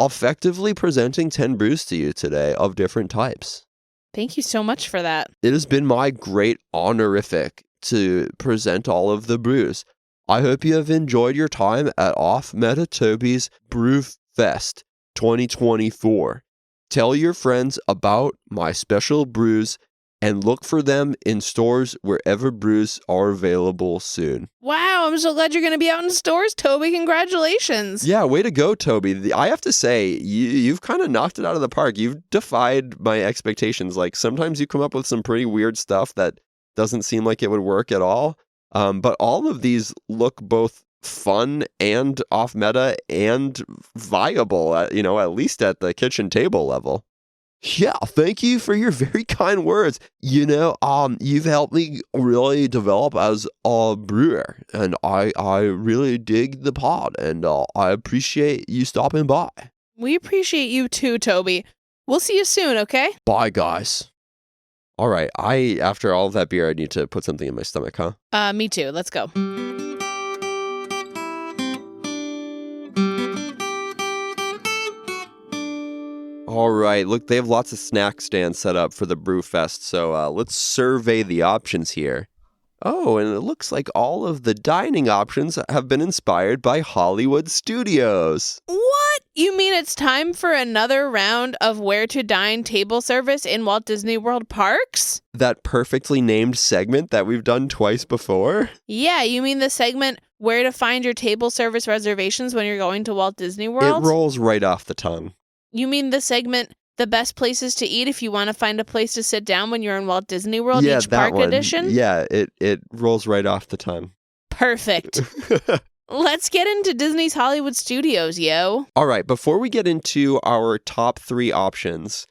effectively presenting 10 brews to you today of different types. Thank you so much for that. It has been my great honorific to present all of the brews. I hope you have enjoyed your time at Off Meta Toby's Brewfest 2024. Tell your friends about my special brews and look for them in stores wherever brews are available soon. Wow, I'm so glad you're going to be out in stores, Toby. Congratulations. Yeah, way to go, Toby. I have to say, you've kind of knocked it out of the park. You've defied my expectations. Like, sometimes you come up with some pretty weird stuff that doesn't seem like it would work at all. But all of these look both fun and off meta and viable, at least at the kitchen table level. Yeah, thank you for your very kind words. You've helped me really develop as a brewer, and I really dig the pod, and I appreciate you stopping by. We appreciate you too, Toby. We'll see you soon, okay? Bye, guys. All right, after all of that beer, I need to put something in my stomach, huh? Me too. Let's go. All right, look, they have lots of snack stands set up for the Brewfest, so let's survey the options here. Oh, and it looks like all of the dining options have been inspired by Hollywood Studios. What? You mean it's time for another round of Where to Dine table service in Walt Disney World parks? That perfectly named segment that we've done twice before? Yeah, you mean the segment Where to Find Your Table Service Reservations when you're going to Walt Disney World? It rolls right off the tongue. You mean the segment The Best Places to Eat if you want to find a place to sit down when you're in Walt Disney World, yeah, each that park one. edition? Yeah, it rolls right off the tongue. Perfect. Let's get into Disney's Hollywood Studios, yo. All right, before we get into our top 3 options,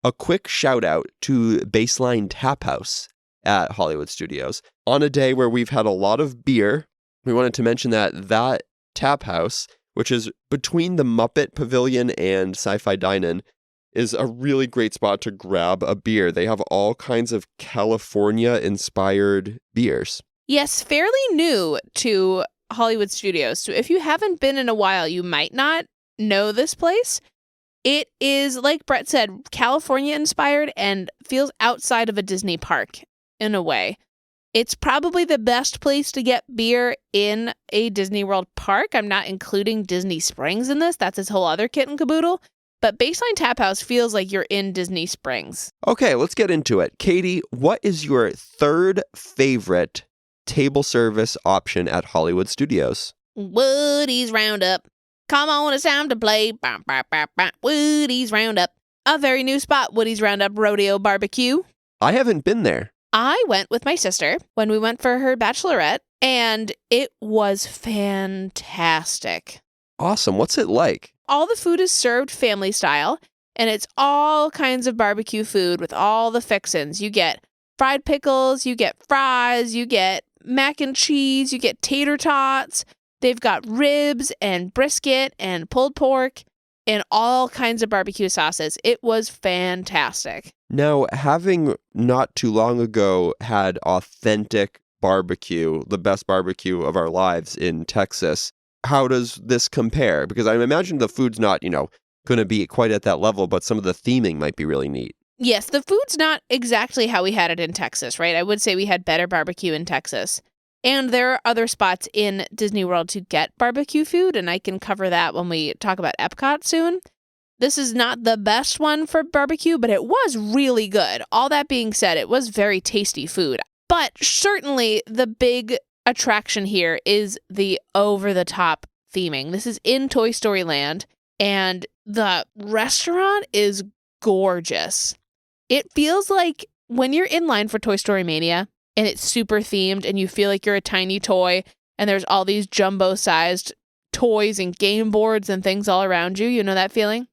a quick shout out to Baseline Tap House at Hollywood Studios. On a day where we've had a lot of beer, we wanted to mention that tap house, which is between the Muppet Pavilion and Sci-Fi Dine-In, is a really great spot to grab a beer. They have all kinds of California-inspired beers. Yes, fairly new to Hollywood Studios. So if you haven't been in a while, you might not know this place. It is, like Brett said, California-inspired and feels outside of a Disney park in a way. It's probably the best place to get beer in a Disney World park. I'm not including Disney Springs in this. That's its whole other kit and caboodle. But Baseline Tap House feels like you're in Disney Springs. Okay, let's get into it. Katie, what is your third favorite table service option at Hollywood Studios? Woody's Roundup. Come on, it's time to play. Bah, bah, bah, bah. Woody's Roundup. A very new spot, Woody's Roundup Rodeo Barbecue. I haven't been there. I went with my sister when we went for her bachelorette, and it was fantastic. Awesome. What's it like? All the food is served family style, and it's all kinds of barbecue food with all the fixins. You get fried pickles, you get fries, you get mac and cheese, you get tater tots. They've got ribs and brisket and pulled pork and all kinds of barbecue sauces. It was fantastic. Now, having not too long ago had authentic barbecue, the best barbecue of our lives in Texas, how does this compare? Because I imagine the food's not, going to be quite at that level, but some of the theming might be really neat. Yes, the food's not exactly how we had it in Texas, right? I would say we had better barbecue in Texas. And there are other spots in Disney World to get barbecue food, and I can cover that when we talk about Epcot soon. This is not the best one for barbecue, but it was really good. All that being said, it was very tasty food. But certainly the big attraction here is the over-the-top theming. This is in Toy Story Land, and the restaurant is gorgeous. It feels like when you're in line for Toy Story Mania, and it's super themed, and you feel like you're a tiny toy, and there's all these jumbo-sized toys and game boards and things all around you. You know that feeling?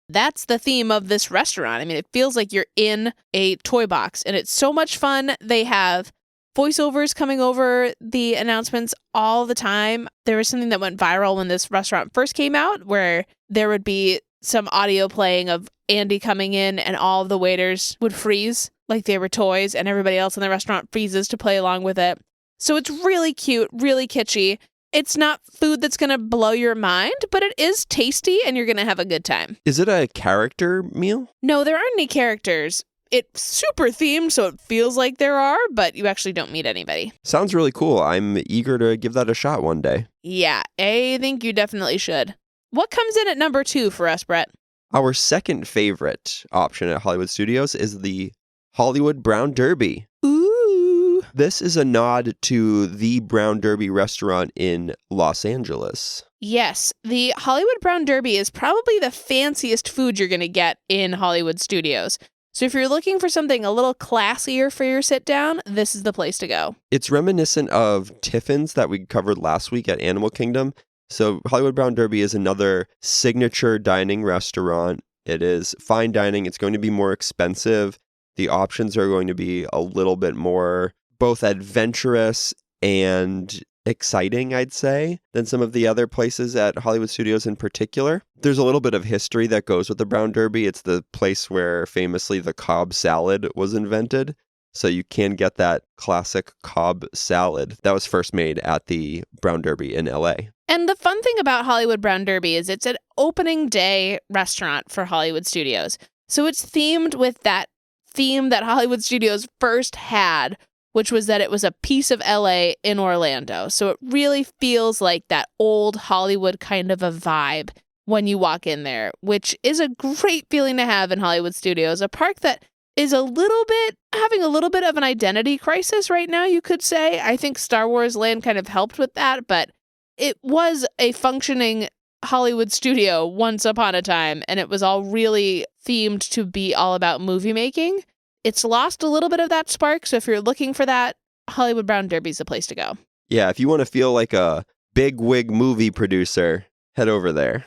That's the theme of this restaurant. I mean, it feels like you're in a toy box, and it's so much fun. They have voiceovers coming over the announcements all the time. There was something that went viral when this restaurant first came out, where there would be some audio playing of Andy coming in and all of the waiters would freeze like they were toys and everybody else in the restaurant freezes to play along with it. So it's really cute, really kitschy. It's not food that's going to blow your mind, but it is tasty and you're going to have a good time. Is it a character meal? No, there aren't any characters. It's super themed, so it feels like there are, but you actually don't meet anybody. Sounds really cool. I'm eager to give that a shot one day. Yeah, I think you definitely should. What comes in at number 2 for us, Brett? Our second favorite option at Hollywood Studios is the Hollywood Brown Derby. Ooh. This is a nod to the Brown Derby restaurant in Los Angeles. Yes, the Hollywood Brown Derby is probably the fanciest food you're going to get in Hollywood Studios. So if you're looking for something a little classier for your sit down, this is the place to go. It's reminiscent of Tiffin's that we covered last week at Animal Kingdom. So Hollywood Brown Derby is another signature dining restaurant. It is fine dining. It's going to be more expensive. The options are going to be a little bit more both adventurous and exciting, I'd say, than some of the other places at Hollywood Studios in particular. There's a little bit of history that goes with the Brown Derby. It's the place where famously the Cobb salad was invented. So you can get that classic Cobb salad that was first made at the Brown Derby in LA. And the fun thing about Hollywood Brown Derby is it's an opening day restaurant for Hollywood Studios. So it's themed with that theme that Hollywood Studios first had, which was that it was a piece of LA in Orlando. So it really feels like that old Hollywood kind of a vibe when you walk in there, which is a great feeling to have in Hollywood Studios, a park that is having a little bit of an identity crisis right now, you could say. I think Star Wars Land kind of helped with that, but it was a functioning Hollywood studio once upon a time, and it was all really themed to be all about movie making. It's lost a little bit of that spark, so if you're looking for that, Hollywood Brown Derby's the place to go. Yeah, if you want to feel like a big wig movie producer, head over there.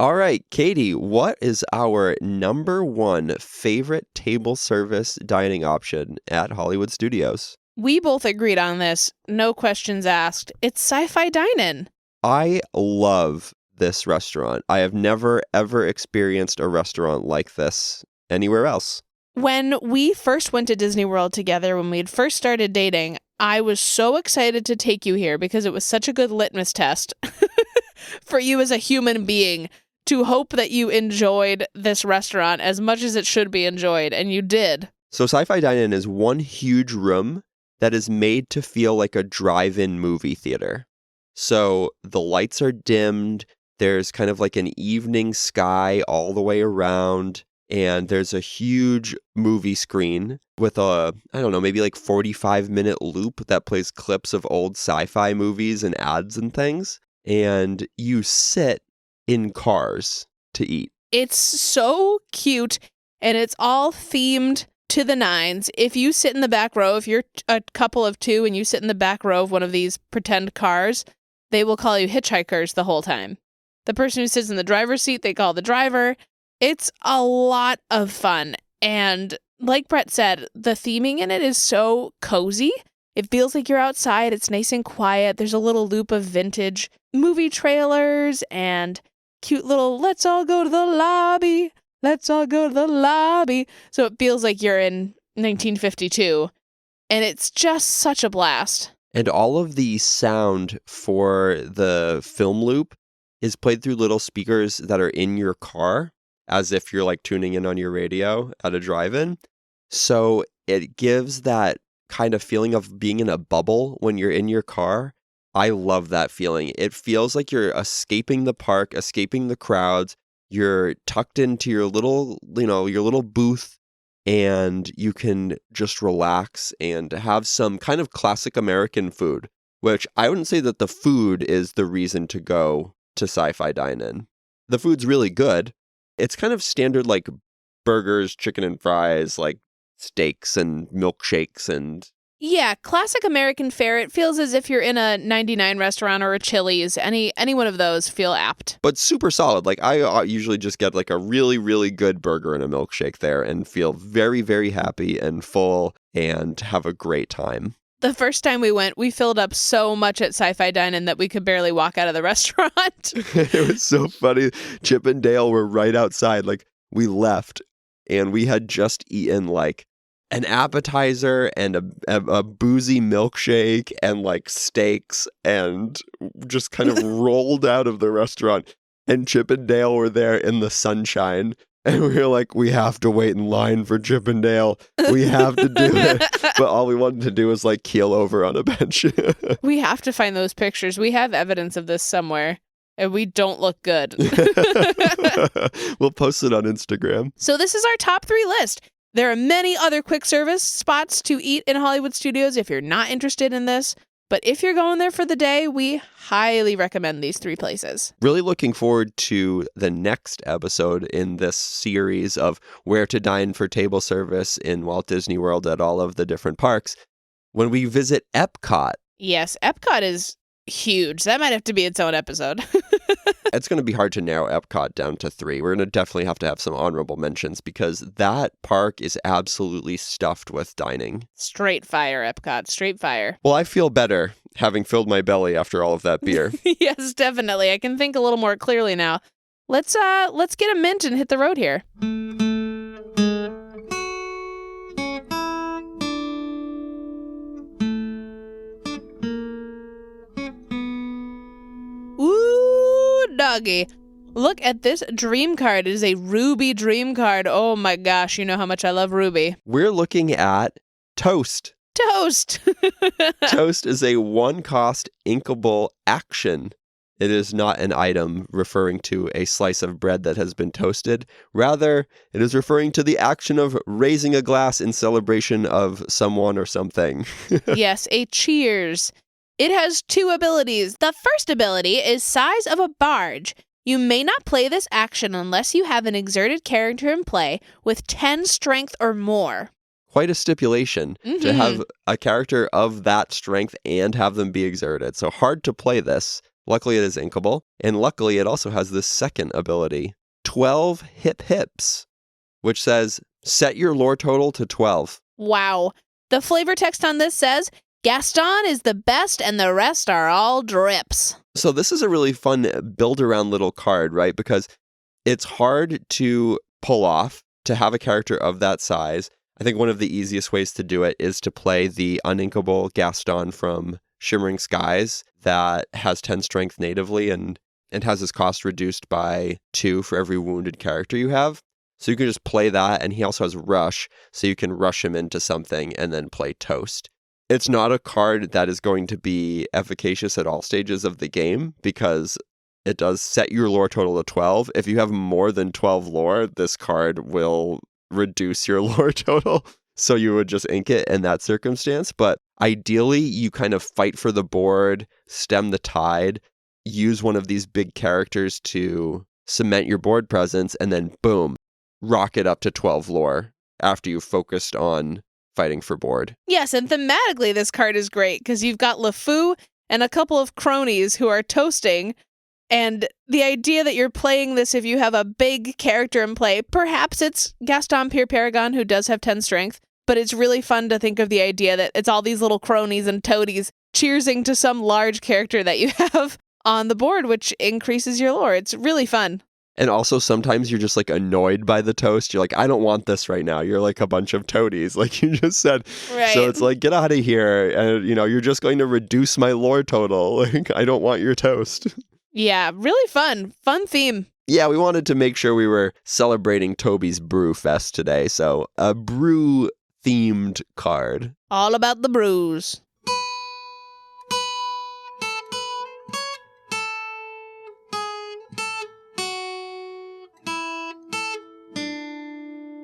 All right, Katie, what is our number 1 favorite table service dining option at Hollywood Studios? We both agreed on this, no questions asked. It's Sci-Fi Dine-In. I love this restaurant. I have never, ever experienced a restaurant like this anywhere else. When we first went to Disney World together, when we had first started dating, I was so excited to take you here because it was such a good litmus test for you as a human being to hope that you enjoyed this restaurant as much as it should be enjoyed, and you did. So Sci-Fi Dine-In is one huge room that is made to feel like a drive-in movie theater. So the lights are dimmed, there's kind of like an evening sky all the way around, and there's a huge movie screen with maybe like 45-minute loop that plays clips of old sci-fi movies and ads and things. And you sit in cars to eat. It's so cute, and it's all themed to the nines. If you sit in the back row, if you're a couple of 2 and you sit in the back row of one of these pretend cars, they will call you hitchhikers the whole time. The person who sits in the driver's seat, they call the driver. It's a lot of fun. And like Brett said, the theming in it is so cozy. It feels like you're outside. It's nice and quiet. There's a little loop of vintage movie trailers and cute little, let's all go to the lobby. Let's all go to the lobby. So it feels like you're in 1952. And it's just such a blast. And all of the sound for the film loop is played through little speakers that are in your car, as if you're like tuning in on your radio at a drive-in. So it gives that kind of feeling of being in a bubble when you're in your car. I love that feeling. It feels like you're escaping the park, escaping the crowds. You're tucked into your little booth, and you can just relax and have some kind of classic American food, which I wouldn't say that the food is the reason to go to Sci-Fi Dine-In. The food's really good. It's kind of standard like burgers, chicken and fries, like steaks and milkshakes and... Yeah, classic American fare. It feels as if you're in a 99 restaurant or a Chili's. Any one of those feel apt. But super solid. Like I usually just get like a really, really good burger and a milkshake there and feel very, very happy and full and have a great time. The first time we went, we filled up so much at Sci-Fi Dine-In that we could barely walk out of the restaurant. It was so funny. Chip and Dale were right outside. Like, we left, and we had just eaten, like, an appetizer and a boozy milkshake and, like, steaks, and just kind of rolled out of the restaurant. And Chip and Dale were there in the sunshine. And we were like, we have to wait in line for Chip and Dale. We have to do it. But all we wanted to do was like keel over on a bench. We have to find those pictures. We have evidence of this somewhere. And we don't look good. We'll post it on Instagram. So this is our top 3 list. There are many other quick service spots to eat in Hollywood studios if you're not interested in this. But if you're going there for the day, we highly recommend these 3 places. Really looking forward to the next episode in this series of where to dine for table service in Walt Disney World at all of the different parks when we visit Epcot. Yes, Epcot is huge. That might have to be its own episode. It's going to be hard to narrow Epcot down to 3. We're going to definitely have to have some honorable mentions because that park is absolutely stuffed with dining. Straight fire, Epcot. Straight fire. Well, I feel better having filled my belly after all of that beer. Yes, definitely. I can think a little more clearly now. Let's get a mint and hit the road here. Doggy. Look at this dream card. It is a Ruby dream card. Oh my gosh, you know how much I love Ruby. We're looking at Toast. Toast! Toast is a one-cost inkable action. It is not an item referring to a slice of bread that has been toasted. Rather, it is referring to the action of raising a glass in celebration of someone or something. Yes, a cheers. It has 2 abilities. The first ability is Size of a Barge. You may not play this action unless you have an exerted character in play with 10 strength or more. Quite a stipulation to have a character of that strength and have them be exerted. So hard to play this. Luckily, it is inkable. And luckily, it also has this second ability, 12 Hip Hips, which says, set your lore total to 12. Wow. The flavor text on this says, Gaston is the best and the rest are all drips. So this is a really fun build-around little card, right? Because it's hard to pull off to have a character of that size. I think one of the easiest ways to do it is to play the uninkable Gaston from Shimmering Skies that has 10 strength natively and has his cost reduced by 2 for every wounded character you have. So you can just play that, and he also has Rush, so you can rush him into something and then play Toast. It's not a card that is going to be efficacious at all stages of the game because it does set your lore total to 12. If you have more than 12 lore, this card will reduce your lore total. So you would just ink it in that circumstance. But ideally, you kind of fight for the board, stem the tide, use one of these big characters to cement your board presence, and then boom, rocket up to 12 lore after you've focused on fighting for board. Yes, and thematically this card is great because you've got LeFou and a couple of cronies who are toasting, and the idea that you're playing this if you have a big character in play, perhaps it's Gaston Pierre Paragon who does have 10 strength, but it's really fun to think of the idea that it's all these little cronies and toadies cheersing to some large character that you have on the board, which increases your lore. It's really fun. And also sometimes you're just like annoyed by the toast. You're like, I don't want this right now. You're like a bunch of toadies, like you just said. Right. So it's like, get out of here. And, you're just going to reduce my lore total. Like, I don't want your toast. Yeah, really fun. Fun theme. Yeah, we wanted to make sure we were celebrating Toby's Brewfest today. So a brew-themed card. All about the brews.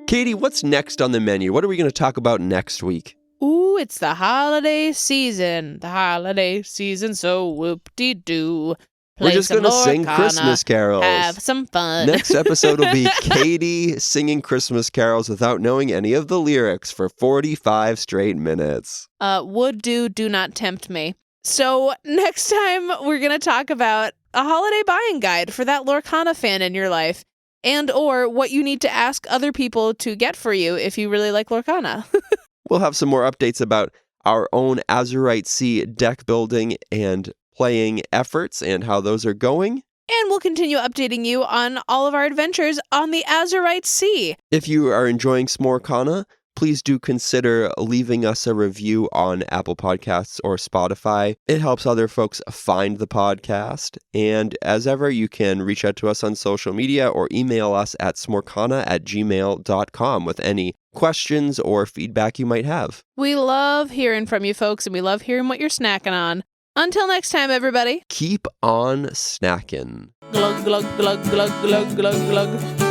Katie, what's next on the menu? What are we going to talk about next week? Ooh, it's the holiday season. The holiday season, so whoop-de-doo. We're just going to sing Christmas carols. Have some fun. Next episode will be Katie singing Christmas carols without knowing any of the lyrics for 45 straight minutes. Do not tempt me. So next time we're going to talk about a holiday buying guide for that Lorcana fan in your life. And or what you need to ask other people to get for you if you really like Lorcana. We'll have some more updates about our own Azurite Sea deck building and playing efforts and how those are going. And we'll continue updating you on all of our adventures on the Azurite Sea. If you are enjoying S'morekana, please do consider leaving us a review on Apple Podcasts or Spotify. It helps other folks find the podcast. And as ever, you can reach out to us on social media or email us at s'morekana@gmail.com with any questions or feedback you might have. We love hearing from you folks, and we love hearing what you're snacking on. Until next time, everybody. Keep on snacking. Glug, glug, glug, glug, glug, glug, glug.